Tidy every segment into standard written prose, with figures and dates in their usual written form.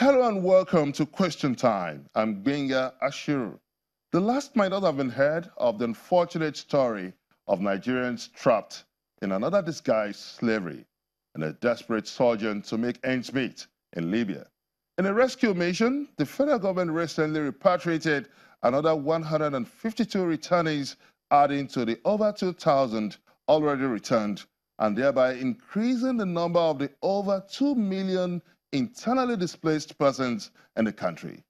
Hello and welcome to Question Time. I'm Benga Ashiru. The last might not have been heard of the unfortunate story of Nigerians trapped in another disguised slavery and a desperate sojourn to make ends meet in Libya. In a rescue mission, the federal government recently repatriated another 152 returnees, adding to the over 2,000 already returned, and thereby increasing the number of the over 2 million internally displaced persons in the country.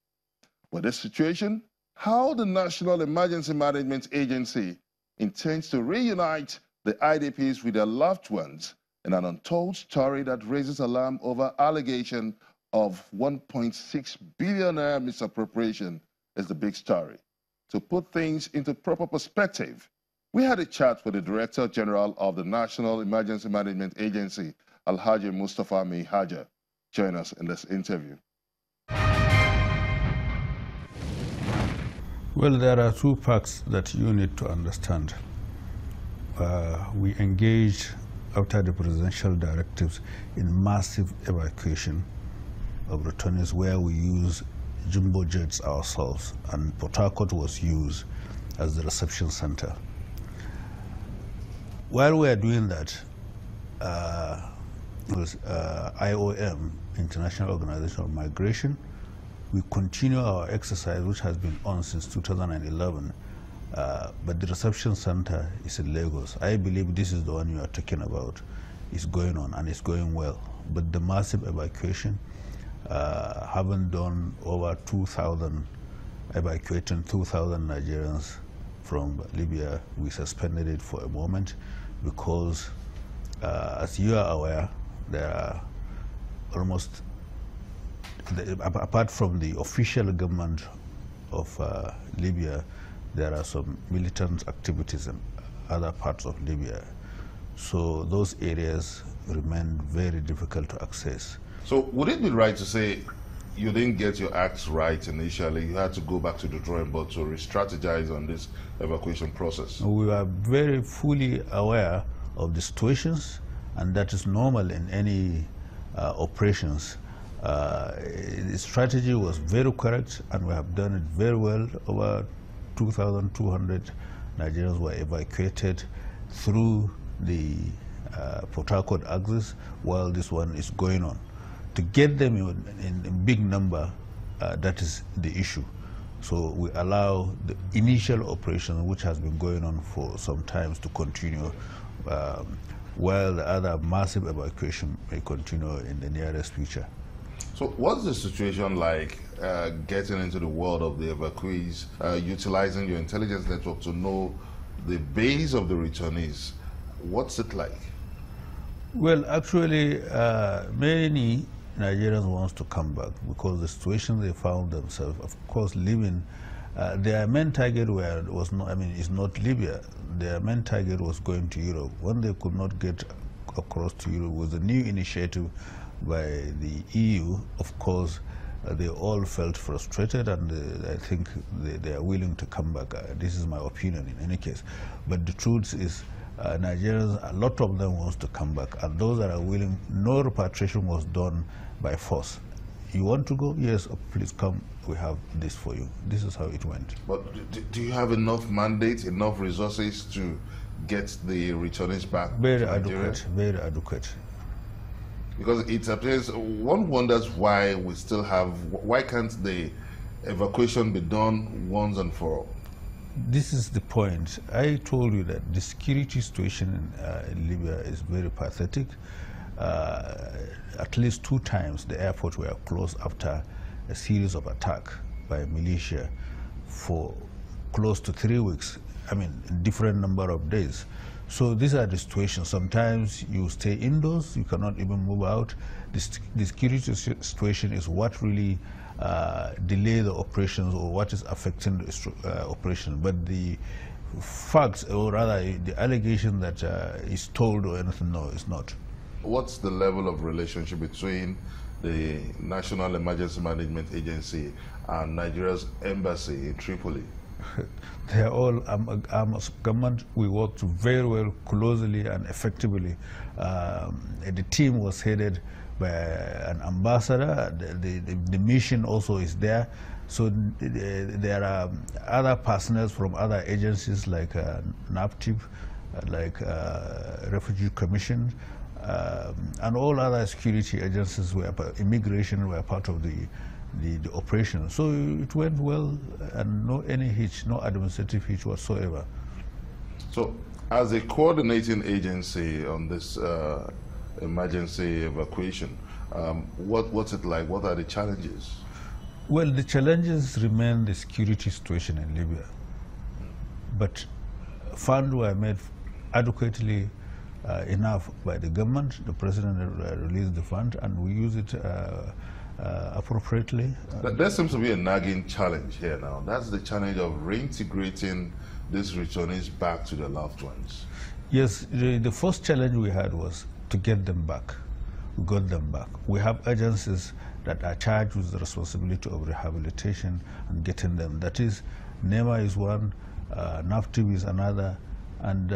With this situation, how the National Emergency Management Agency intends to reunite the IDPs with their loved ones in an untold story that raises alarm over allegation of 1.6 billion naira misappropriation is the big story. To put things into proper perspective, we had a chat with the Director General of the National Emergency Management Agency, Alhaji Mustafa Mihaja. Join us in this interview. Well, there are two facts that you need to understand. We engaged after the presidential directives in massive evacuation of returnees where we use jumbo jets ourselves, and Port Harcourt was used as the reception center. While we are doing that, IOM, International Organization of Migration, we continue our exercise, which has been on since 2011, but the reception center is in Lagos. I believe this is the one you are talking about. It's going on and it's going well. But the massive evacuation, having done over 2,000, evacuating 2,000 Nigerians from Libya, we suspended it for a moment because, as you are aware, there are almost, apart from the official government of Libya, there are some militant activities in other parts of Libya. So those areas remain very difficult to access. So would it be right to say you didn't get your acts right initially? You had to go back to the drawing board to re-strategize on this evacuation process? We are very fully aware of the situations, and that is normal in any operations. The strategy was very correct, and we have done it very well. Over 2,200 Nigerians were evacuated through the Port Harcourt axis while this one is going on. To get them in big number, that is the issue. So we allow the initial operation, which has been going on for some time, to continue, while the other massive evacuation may continue in the nearest future. So what's the situation like getting into the world of the evacuees, utilizing your intelligence network to know the base of the returnees? What's it like? Well, actually, many Nigerians want to come back because the situation they found themselves, of course, living, their main target was not, is not Libya. Their main target was going to Europe. When they could not get across to Europe with a new initiative by the EU, of course, they all felt frustrated, and I think they are willing to come back. This is my opinion in any case. But the truth is, Nigerians, a lot of them wants to come back, and those that are willing, no repatriation was done by force. You want to go? Yes, please come. We have this for you. This is how it went. But do you have enough mandate, enough resources to get the returnees back? Very adequate, very adequate. Because it appears, one wonders why we still have, why can't the evacuation be done once and for all? This is the point. I told you that the security situation in Libya is very pathetic. At least 2 times the airport were closed after a series of attacks by militia for close to 3 weeks. Different number of days. So these are the situations. Sometimes you stay indoors, you cannot even move out. The security situation is what really delay the operations, or what is affecting the operation. But the facts, or rather the allegation that is told or anything, no, it's not. What's the level of relationship between the National Emergency Management Agency and Nigeria's embassy in Tripoli? They are all arms of government. We worked very well, closely and effectively. The team was headed by an ambassador. The mission also is there. So there are other personnel from other agencies like NAPTIP, like Refugee Commission, and all other security agencies, immigration were part of the operation. So it went well, and no any hitch, no administrative hitch whatsoever. So, as a coordinating agency on this emergency evacuation, what's it like? What are the challenges? Well, the challenges remain the security situation in Libya, but funds were made adequately enough by the government. The president released the fund, and we use it appropriately. There seems to be a nagging challenge here now. That's the challenge of reintegrating these returnees back to their loved ones. Yes, the first challenge we had was to get them back. We got them back. We have agencies that are charged with the responsibility of rehabilitation and getting them. That is, NEMA is one, NAPTIP is another, and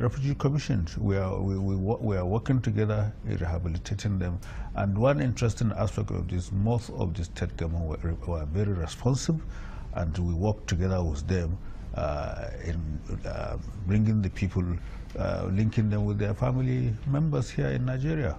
Refugee Commission. We are working together in rehabilitating them. And one interesting aspect of this, most of the state government were very responsive, and we work together with them in bringing the people, linking them with their family members here in Nigeria.